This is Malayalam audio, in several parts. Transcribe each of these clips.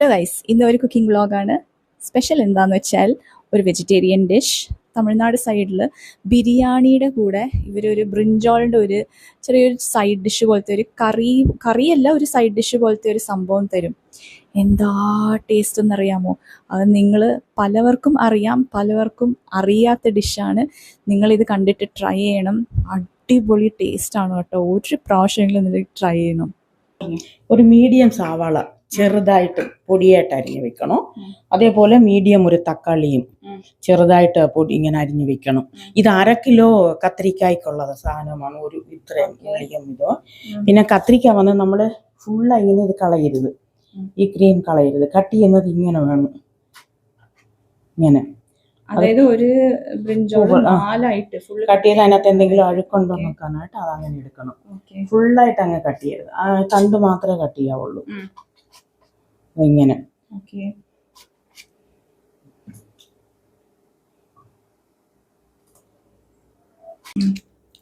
ഹലോ ഗൈസ്, ഇന്ന് ഒരു കുക്കിംഗ് വ്ളോഗാണ്. സ്പെഷ്യൽ എന്താന്ന് വെച്ചാൽ ഒരു വെജിറ്റേറിയൻ ഡിഷ്. തമിഴ്നാട് സൈഡിൽ ബിരിയാണിയുടെ കൂടെ ഇവരൊരു ബ്രിഞ്ചോളിൻ്റെ ഒരു ചെറിയൊരു സൈഡ് ഡിഷ് പോലത്തെ ഒരു കറിയല്ല, ഒരു സൈഡ് ഡിഷ് പോലത്തെ ഒരു സംഭവം തരും. എന്താ ടേസ്റ്റ് എന്നറിയാമോ? അത് നിങ്ങൾ പലവർക്കും അറിയാം, പലവർക്കും അറിയാത്ത ഡിഷാണ്. നിങ്ങളിത് കണ്ടിട്ട് ട്രൈ ചെയ്യണം. അടിപൊളി ടേസ്റ്റാണ് കേട്ടോ. ഒരു പ്രാവശ്യമെങ്കിലും നിങ്ങൾ ട്രൈ ചെയ്യണം. ഒരു മീഡിയം സവാള ചെറുതായിട്ട് പൊടിയായിട്ട് അരിഞ്ഞു വെക്കണം. അതേപോലെ മീഡിയം ഒരു തക്കാളിയും ചെറുതായിട്ട് പൊടി ഇങ്ങനെ അരിഞ്ഞു വെക്കണം. ഇത് 1/2 കിലോ കത്തിരിക്കായ്ക്കുള്ള സാധനമാണ്. ഒരു ഇത്രയും മീഡിയം ഇതോ. പിന്നെ കത്തിരിക്ക വന്ന് നമ്മൾ ഫുള്ളായി ഇങ്ങനെ ഇത് കളയരുത്, ഈ ഗ്രീൻ കളയരുത്. കട്ട് ചെയ്യുന്നത് ഇങ്ങനെ വേണം, ഇങ്ങനെ. അതായത് ഒരു ബ്രിഞ്ചോൾ നാലായിട്ട് ഫുൾ കട്ട് ചെയ്ത് അതിനകത്ത് എന്തെങ്കിലും അഴുക്കുണ്ടോ നോക്കാനായിട്ട് അതങ്ങനെ എടുക്കണം. ഫുള്ളായിട്ട് അങ്ങ് കട്ട് ചെയ്യരുത്, തണ്ട് മാത്രമേ കട്ട് ചെയ്യാവുള്ളൂ. ഇങ്ങനെ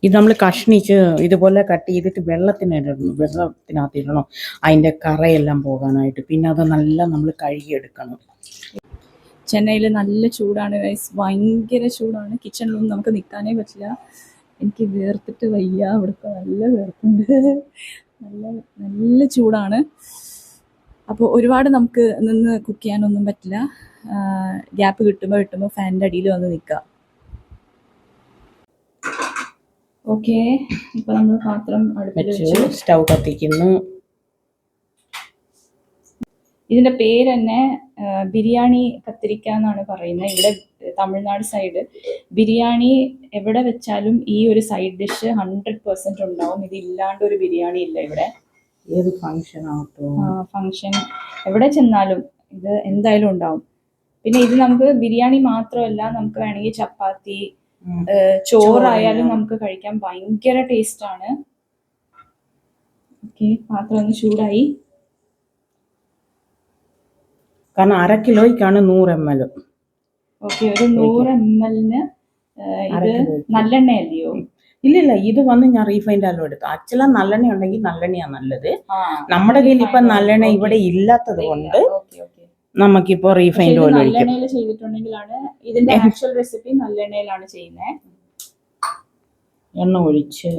ഇത് നമ്മൾ കഷ്ണിച്ച് ഇതുപോലെ കട്ട് ചെയ്തിട്ട് വെള്ളത്തിനകത്ത് ഇടണം, അതിൻ്റെ കറയെല്ലാം പോകാനായിട്ട്. പിന്നെ അത് നല്ല നമ്മൾ കഴുകിയെടുക്കണം. ചെന്നൈയിൽ നല്ല ചൂടാണ് ഗൈസ്, ഭയങ്കര ചൂടാണ്. കിച്ചണിലൊന്നും നമുക്ക് നിൽക്കാനേ പറ്റില്ല. എനിക്ക് വേർത്തിട്ട് വയ്യ, ഇവിടുത്തെ നല്ല വേർത്തുണ്ട്. നല്ല ചൂടാണ്. അപ്പോൾ ഒരുപാട് നമുക്ക് നിന്ന് കുക്ക് ചെയ്യാനൊന്നും പറ്റില്ല. ഗ്യാപ്പ് കിട്ടുമ്പോൾ ഫാനിൻ്റെ അടിയിൽ വന്ന് നിൽക്കുക. ഓക്കെ, ഇപ്പം നമ്മൾ പാത്രം അടുപ്പിൽ വെച്ച് സ്റ്റൗ കത്തിക്കുന്നു. ഇതിൻ്റെ പേര് തന്നെ ബിരിയാണി കത്തിരിക്ക എന്നാണ് പറയുന്നത്. ഇവിടെ തമിഴ്നാട് സൈഡ് ബിരിയാണി എവിടെ വെച്ചാലും ഈ ഒരു സൈഡ് ഡിഷ് 100% ഉണ്ടാവും. ഇതില്ലാണ്ട് ഒരു ബിരിയാണി ഇല്ല ഇവിടെ. ഏത് ഫംഗ്ഷൻ എവിടെ ചെന്നാലും ഇത് എന്തായാലും ഉണ്ടാവും. പിന്നെ ഇത് നമുക്ക് ബിരിയാണി മാത്രമല്ല, നമുക്ക് വേണമെങ്കിൽ ചപ്പാത്തി, ചോറായാലും നമുക്ക് കഴിക്കാൻ ഭയങ്കര ടേസ്റ്റാണ്. ഓക്കെ, പാത്രം ഒന്ന് ചൂടായി. കാരണം 1/2 കിലോയ്ക്കാണ് 100 ml. ഓക്കെ, ഒരു 100 ml ഇത് നല്ലെണ്ണയല്ലയോ? ഇല്ലില്ല, ഇത് വന്ന് ഞാൻ റീഫൈൻഡ് ആലും എടുത്തു. ആക്ച്വലാ നല്ലെണ്ണ ഉണ്ടെങ്കിൽ നല്ലെണ്ണയാണ് നല്ലത്. നമ്മുടെ കയ്യിൽ ഇപ്പൊ നല്ലെണ്ണ ഇവിടെ ഇല്ലാത്തത് കൊണ്ട് നമുക്കിപ്പോ റീഫൈൻഡ് ഓയിൽ നല്ലെണ്ണയിൽ ചെയ്തിട്ടുണ്ടെങ്കിലാണ് ഇതിന്റെ ആക്ച്വൽ റെസിപ്പി നല്ലെണ്ണയിലാണ് ചെയ്യുന്നത്. എണ്ണ ഒഴിച്ച്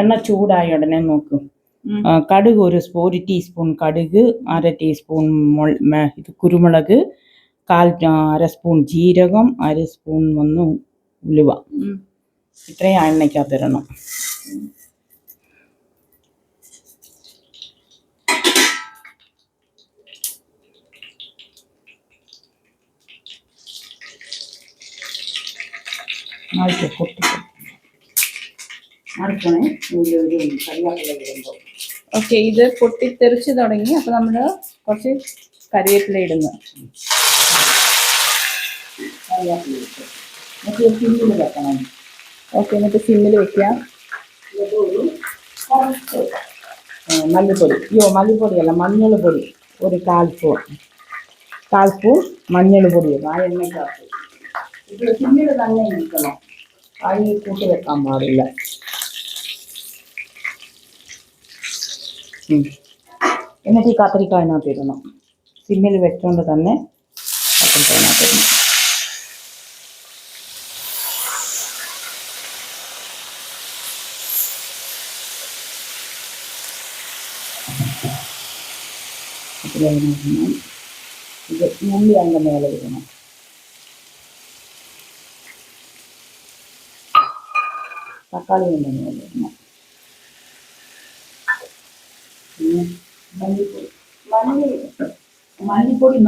എണ്ണ ചൂടായ ഉടനെ നോക്കും. കടുക് ഒരു ടീസ്പൂൺ കടുക്, 1/2 ടീസ്പൂൺ ഇത് കുരുമുളക്, 1/2 സ്പൂൺ ജീരകം, 1/2 സ്പൂൺ ഉലുവ. ഇത്രയും എണ്ണയ്ക്കകത്തിടണം. ഓക്കെ, ഇത് പൊട്ടിത്തെറിച്ച് തുടങ്ങി. അപ്പൊ നമ്മള് കുറച്ച് കറിവേപ്പില ഇടുന്നു. ഓക്കെ, എന്നിട്ട് സിമ്മിൽ വെക്കാം. മല്ലിപ്പൊടിയല്ല, മഞ്ഞൾ പൊടി ഒരു 1/4 സ്പൂൺ മഞ്ഞൾ പൊടി. ആ എണ്ണയ്ക്കകത്ത് ഇത് സിമ്മിൽ തന്നെ ഇരിക്കണം, ആയി കൂട്ടി വെക്കാൻ പാടില്ല. എന്നിട്ട് ഈ കത്തിരിക്ക അതിനകത്ത് ഇടണം. സിമ്മിൽ വെച്ചോണ്ട് തന്നെ കത്തിരിക്ക അതിനകത്ത് ഇടണം. ഇത് ഉള്ളി അതിൻ്റെ മേലെ ഇടണം. തക്കാളി അതിൻ്റെ മേലെ ഇടണം. പിന്നെ മല്ലിപ്പൊടി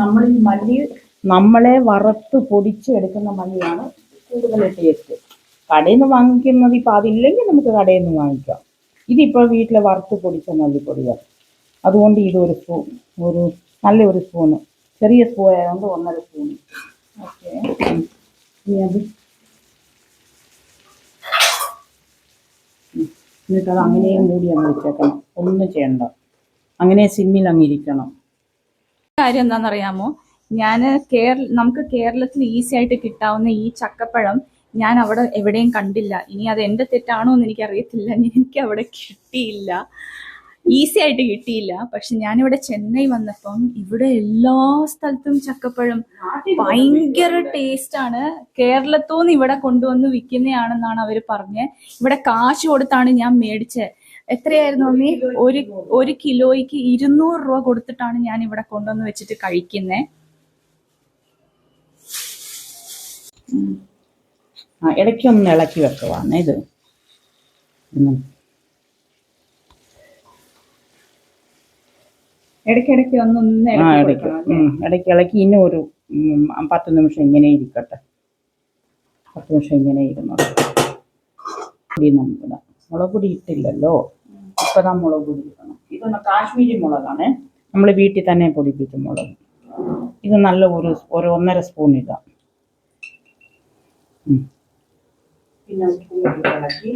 നമ്മളെ വറുത്ത് പൊടിച്ച് എടുക്കുന്ന മല്ലിയാണ് കൂടുതൽ ടേസ്റ്റ്. കടയിൽ നിന്ന് വാങ്ങിക്കുന്നത് ഇപ്പം അതില്ലെങ്കിൽ നമുക്ക് കടയിൽ നിന്ന് വാങ്ങിക്കാം. ഇതിപ്പോൾ വീട്ടിൽ വറുത്ത് പൊടിച്ച മല്ലിപ്പൊടിയാണ്. അതുകൊണ്ട് ഇതൊരു സ്പൂൺ, നല്ലൊരു സ്പൂണ്, ചെറിയ സ്പൂൺ ആയതുകൊണ്ട് 1/2 സ്പൂൺ. ഓക്കെ, ഇനി അത് എന്നിട്ടത് അങ്ങനെയും കൂടി അങ്ങ് വെച്ചേക്കണം, ഒന്നും ചെയ്യണ്ട. അങ്ങനെ സിമ്മിൽ അങ്ങിരിക്കണം. കാര്യം എന്താണെന്നറിയാമോ? നമുക്ക് കേരളത്തിൽ ഈസി ആയിട്ട് കിട്ടാവുന്ന ഈ ചക്കപ്പഴം ഞാൻ അവിടെ എവിടെയും കണ്ടില്ല. ഇനി അത് എൻ്റെ തെറ്റാണോ എന്ന് എനിക്കറിയത്തില്ല, എനിക്ക് അവിടെ കിട്ടിയില്ല. ഈസി ആയിട്ട് കിട്ടിയില്ല. പക്ഷെ ഞാനിവിടെ ചെന്നൈ വന്നപ്പം ഇവിടെ എല്ലാ സ്ഥലത്തും ചക്കപ്പഴം ഭയങ്കര ടേസ്റ്റ് ആണ്. കേരളത്തൂന്ന് ഇവിടെ കൊണ്ടുവന്ന് വിൽക്കുന്നതാണെന്നാണ് അവര് പറഞ്ഞത്. ഇവിടെ കാശ് കൊടുത്താണ് ഞാൻ മേടിച്ചത്. എത്രയായിരുന്നു അമ്മേ? ഒരു കിലോയ്ക്ക് 200 രൂപ കൊടുത്തിട്ടാണ് ഞാൻ ഇവിടെ കൊണ്ടുവന്ന് വെച്ചിട്ട് കഴിക്കുന്നത്. ഇടയ്ക്കൊന്ന് ഇളക്കി വെക്കുവാണ് ഇത്. ഇടയ്ക്കിടയ്ക്ക് ഒന്ന് ഇടയ്ക്ക് ഇളക്കി ഇനി ഒരു 10 നിമിഷം ഇങ്ങനെ ഇരിക്കട്ടെ. 10 നിമിഷം ഇങ്ങനെ ഇരുന്നത് നമുക്കിടാം. മുളക് പൊടി ഇട്ടില്ലല്ലോ, ഇപ്പതാ മുളക് പൊടി ഇടണം. ഇതൊന്ന് കാശ്മീരി മുളകാണ്, നമ്മൾ വീട്ടിൽ തന്നെ പൊടിപ്പിച്ച മുളക്. ഇത് നല്ല ഒരു 1.5 സ്പൂൺ ഇടാം. പിന്നെ ഇളക്കി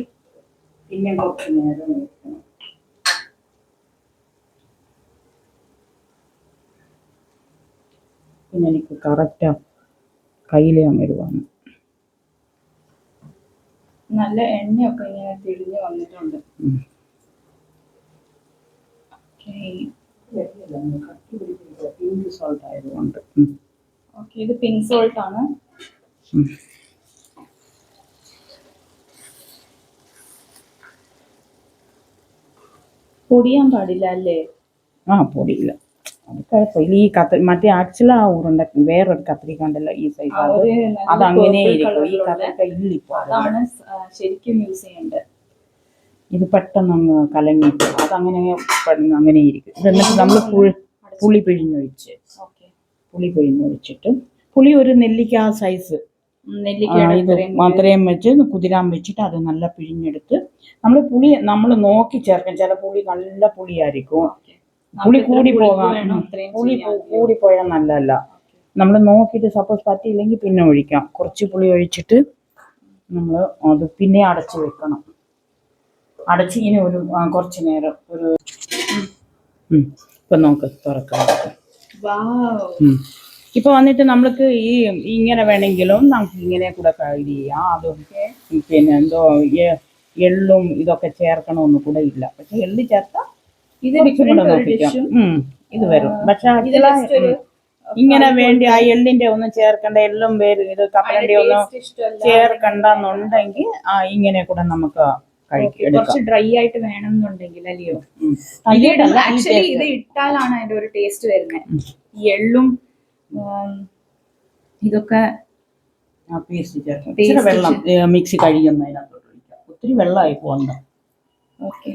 പിന്നെ കുറച്ച് നേരം വെക്കണം. പിന്നെ എനിക്ക് കറക്റ്റാ കയ്യിലാൻ വരുവാണ്. നല്ല എണ്ണയൊക്കെ ഇങ്ങനെ തിരിഞ്ഞ് വന്നിട്ടുണ്ട്. പിങ്ക് സോൾട്ട് ആയതുകൊണ്ട്. ഓക്കെ, ഇത് പിങ്ക് സോൾട്ട് ആണ്. പൊടിയാൻ പാടില്ല അല്ലേ? പൊടിയില്ല, അത് കുഴപ്പമില്ല. ഈ മറ്റേ ആക്ച്വല ഉരുണ്ട വേറൊരു കത്രിക ഉണ്ടല്ലോ ഈ സൈസ്, അതങ്ങനെ ഇരിക്കും. ഈ കത്രിക ഇല്ലിപ്പോ അതാണ് ശരിക്കും യൂസ് ചെയ്യേണ്ടത്. ഇത് പെട്ടെന്ന് അങ്ങ് കലങ്ങി, അതങ്ങനെ അങ്ങനെ ഇരിക്കും. എന്നിട്ട് നമ്മൾ പുളി പിഴിഞ്ഞൊഴിച്ച് പുളി ഒരു നെല്ലിക്ക സൈസ് ഇത് അത്രയും വെച്ച് കുതിരാൻ വെച്ചിട്ട് അത് നല്ല പിഴിഞ്ഞെടുത്ത് നമ്മൾ നോക്കി ചേർക്കും. ചില പുളി നല്ല പുളിയായിരിക്കും, പുളി കൂടിപ്പോയാൽ നല്ലതല്ല. നമ്മൾ നോക്കിയിട്ട് സപ്പോസ് പറ്റിയില്ലെങ്കിൽ പിന്നെ ഒഴിക്കാം. കുറച്ച് പുളി ഒഴിച്ചിട്ട് നമ്മൾ അത് പിന്നെ അടച്ചു വെക്കണം. അടച്ച് ഇനി ഒരു കുറച്ച് നേരം ഒരു ഇപ്പൊ നോക്ക് തുറക്കാം. ഇപ്പൊ വന്നിട്ട് നമ്മൾക്ക് ഇങ്ങനെ വേണമെങ്കിലും നമുക്ക് ഇങ്ങനെ കൂടെ ചെയ്യാം. അതൊക്കെ പിന്നെ എന്തോ എള്ളും ഇതൊക്കെ ചേർക്കണമെന്ന് കൂടെ ഇല്ല. പക്ഷെ എള്ളി ചേർത്താൽ ഇത് കൂടെ നോക്കിക്കാം. ഇത് വരും. പക്ഷെ ഇങ്ങനെ വേണ്ടി ആ എള്ളിന്റെ ഒന്നും ചേർക്കണ്ട, എള്ളും പേര് ഇത് കപ്പലണ്ടി ഒന്നും ചേർക്കണ്ടെന്നുണ്ടെങ്കിൽ ഇങ്ങനെ കൂടെ നമുക്ക് കുറച്ച് ഡ്രൈ ആയിട്ട് വേണമെന്നുണ്ടെങ്കിൽ അല്ലയോ? ആക്ച്വലി ഇത് ഇട്ടാലാണ് അതിന്റെ ഒരു ടേസ്റ്റ് വരുന്നത്. ഈ എള്ളും ഇതൊക്കെ പേസ്റ്റ് ചേർക്കാം. വെള്ളം മിക്സി കഴിയുന്നതിനകത്തോട്ട് ഒഴിക്കാം. ഒത്തിരി വെള്ളമായി പോകണ്ട. ഓക്കെ,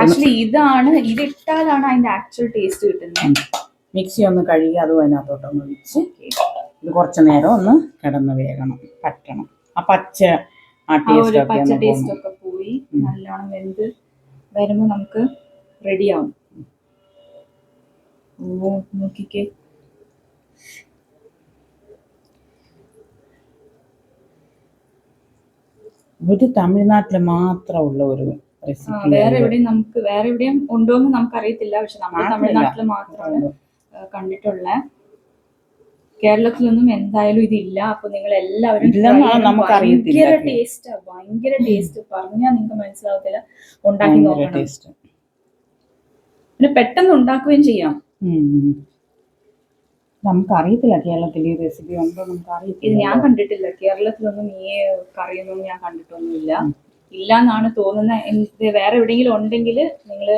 ആക്ച്വലി ഇതിട്ടാലാണ് അതിന്റെ ആക്ച്വൽ ടേസ്റ്റ് കിട്ടുന്നത്. മിക്സി ഒന്ന് കഴുകി അതും അതിനകത്തോട്ടൊന്ന് ഒഴിച്ച് ഇത് കുറച്ച് നേരം ഒന്ന് കിടന്ന് വേകണം, പറ്റണം. ആ പച്ച ടേസ്റ്റ് ഒക്കെ പോയി നല്ലോണം വെന്ത് വരുമ്പോ നമുക്ക് റെഡിയാവും. നോക്കിക്കേ, ഇത് തമിഴ്നാട്ടില് മാത്രമുള്ള ഒരു റെസിപ്പി. വേറെ എവിടെയും ഉണ്ടോ എന്ന് നമുക്ക് അറിയത്തില്ല. പക്ഷെ നമ്മൾ തമിഴ്നാട്ടിൽ മാത്രമാണ് കണ്ടിട്ടുള്ള. കേരളത്തിലൊന്നും എന്തായാലും ഇതില്ല. അപ്പൊ നിങ്ങൾ എല്ലാവരും ഭയങ്കര ടേസ്റ്റ് പറഞ്ഞാൽ നിങ്ങൾക്ക് മനസ്സിലാവത്തില്ല. ഉണ്ടാക്കി നോക്കണം. പിന്നെ പെട്ടെന്ന് ഉണ്ടാക്കുകയും ചെയ്യാം. നമുക്കറിയത്തില്ല കേരളത്തിൽ ഈ റെസിപ്പി ഉണ്ടോ, നമുക്ക് അറിയത്തില്ല. ഇത് ഞാൻ കണ്ടിട്ടില്ല. കേരളത്തിലൊന്നും ഈ കറിയൊന്നും ഞാൻ കണ്ടിട്ടൊന്നുമില്ല. ഇല്ലാന്നാണ് തോന്നുന്നത്. വേറെ എവിടെയെങ്കിലും ഉണ്ടെങ്കിൽ നിങ്ങൾ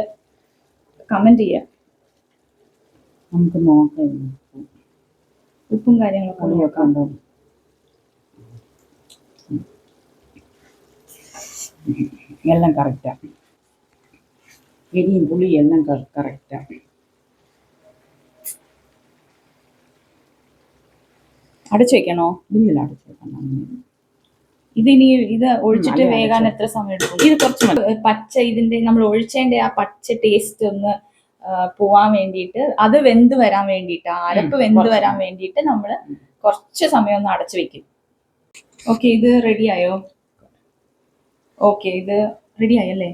കമന്റ് ചെയ്യാം. നമുക്ക് നോക്കാം. ഉപ്പും കാര്യങ്ങളൊക്കെ നോക്കാം. എല്ലാം കറക്റ്റാ, എരിയും പുളി എല്ലാം കറക്റ്റാ. അടച്ചു വെക്കണോ? ഇല്ല, അടച്ചു വെക്കണം. ഇത് ഒഴിച്ചിട്ട് വേകാൻ എത്ര സമയം എടുക്കും? ഇത് കുറച്ച് ഇതിന്റെ നമ്മൾ ഒഴിച്ചതിന്റെ ആ പച്ച ടേസ്റ്റ് ഒന്ന് പോവാൻ വേണ്ടിയിട്ട്, അത് വെന്ത് വരാൻ വേണ്ടിയിട്ട്, അരപ്പ് വെന്ത് വരാൻ വേണ്ടിയിട്ട് നമ്മൾ കുറച്ച് സമയം ഒന്ന് അടച്ചു വെക്കും. ഓക്കെ, ഇത് റെഡിയായോ? ഓക്കെ, ഇത് റെഡിയായല്ലേ?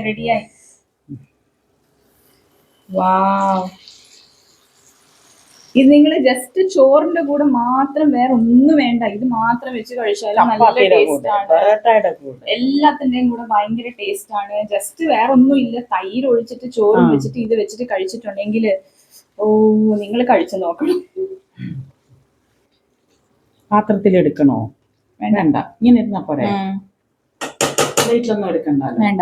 റെഡിയായി. വാവ്, ഇത് നിങ്ങൾ ജസ്റ്റ് ചോറിന്റെ കൂടെ മാത്രം വേറെ ഒന്നും വേണ്ട, ഇത് മാത്രം വെച്ച് കഴിച്ചാലും നല്ല ചപ്പാത്തിയുടെ ടേസ്റ്റ് കൂടെ ആണ്. പൊറോട്ടയുടെ കൂടെ എല്ലാത്തിന്റെയും കൂടെ ഭയങ്കര ടേസ്റ്റ് ആണ്. ജസ്റ്റ് വേറെ ഒന്നും ഇല്ല, തൈര് ഒഴിച്ചിട്ട് ചോറും വെച്ചിട്ട് ഇത് വെച്ചിട്ട് കഴിച്ചിട്ടുണ്ടെങ്കിൽ ഓ നിങ്ങൾ കഴിച്ചു നോക്കണം. പാത്രത്തിൽ എടുക്കണോ? വേണ്ട, ഇങ്ങനെ ഇരുന്നാ പോരെ. പ്ലേറ്റിലൊന്നും എടുക്കണ്ടല്ലോ. വേണ്ട.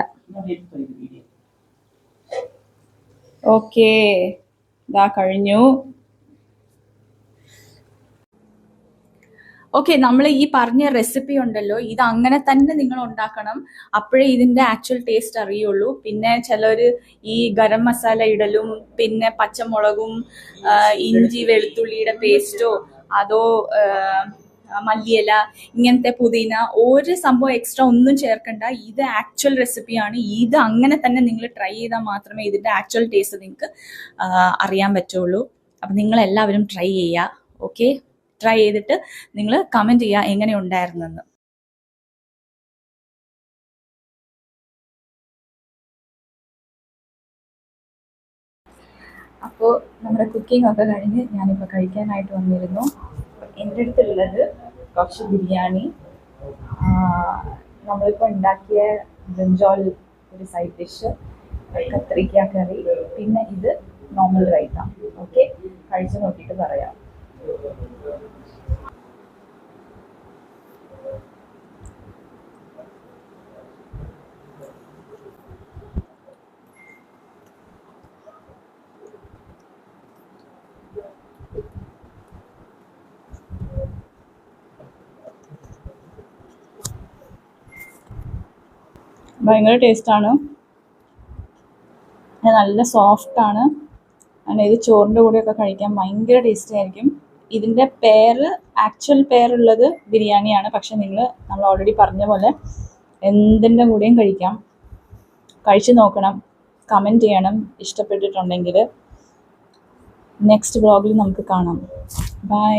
ഓക്കേ, ഇതാ കഴിഞ്ഞു. ഓക്കെ, നമ്മൾ ഈ പറഞ്ഞ റെസിപ്പി ഉണ്ടല്ലോ, ഇത് അങ്ങനെ തന്നെ നിങ്ങൾ ഉണ്ടാക്കണം. അപ്പോഴേ ഇതിന്റെ ആക്ച്വൽ ടേസ്റ്റ് അറിയുള്ളൂ. പിന്നെ ചിലര് ഈ ഗരം മസാല ഇടലും പിന്നെ പച്ചമുളകും ഇഞ്ചി വെളുത്തുള്ളിയുടെ പേസ്റ്റോ അതോ മല്ലിയില ഇങ്ങനത്തെ പുതിന ഒരു സംഭവം എക്സ്ട്രാ ഒന്നും ചേർക്കണ്ട. ഇത് ആക്ച്വൽ റെസിപ്പിയാണ്. ഇത് അങ്ങനെ തന്നെ നിങ്ങൾ ട്രൈ ചെയ്താൽ മാത്രമേ ഇതിന്റെ ആക്ച്വൽ ടേസ്റ്റ് നിങ്ങൾക്ക് അറിയാൻ പറ്റുള്ളൂ. അപ്പം നിങ്ങൾ എല്ലാവരും ട്രൈ ചെയ്യുക. ഓക്കെ, ട്രൈ ചെയ്തിട്ട് നിങ്ങൾ കമന്റ് ചെയ്യുക എങ്ങനെ ഉണ്ടായിരുന്നെന്ന്. അപ്പോൾ നമ്മുടെ കുക്കിംഗ് ഒക്കെ കഴിഞ്ഞ് ഞാനിപ്പോൾ കഴിക്കാനായിട്ട് വന്നിരുന്നു. എൻ്റെ അടുത്തുള്ളത് കുറച്ച് ബിരിയാണി, നമ്മളിപ്പോൾ ഉണ്ടാക്കിയ ബ്രിഞ്ചോൾ ഒരു സൈഡ് ഡിഷ്, കത്രിക്ക കറി, പിന്നെ ഇത് നോർമൽ റൈത്ത. ഓക്കെ, കഴിച്ച് നോക്കിയിട്ട് പറയാം. ഭയങ്കര ടേസ്റ്റാണ്, നല്ല സോഫ്റ്റാണ്. അങ്ങനെ ഇത് ചോറിൻ്റെ കൂടെയൊക്കെ കഴിക്കാൻ ഭയങ്കര ടേസ്റ്റി ആയിരിക്കും. ഇതിൻ്റെ ആക്ച്വൽ പേരുള്ളത് ബിരിയാണിയാണ്. പക്ഷെ നമ്മൾ ഓൾറെഡി പറഞ്ഞ പോലെ എന്തിൻ്റെ കൂടെയും കഴിക്കാം. കഴിച്ച് നോക്കണം, കമൻറ്റ് ചെയ്യണം ഇഷ്ടപ്പെട്ടിട്ടുണ്ടെങ്കിൽ. നെക്സ്റ്റ് വ്ളോഗിൽ നമുക്ക് കാണാം. ബൈ.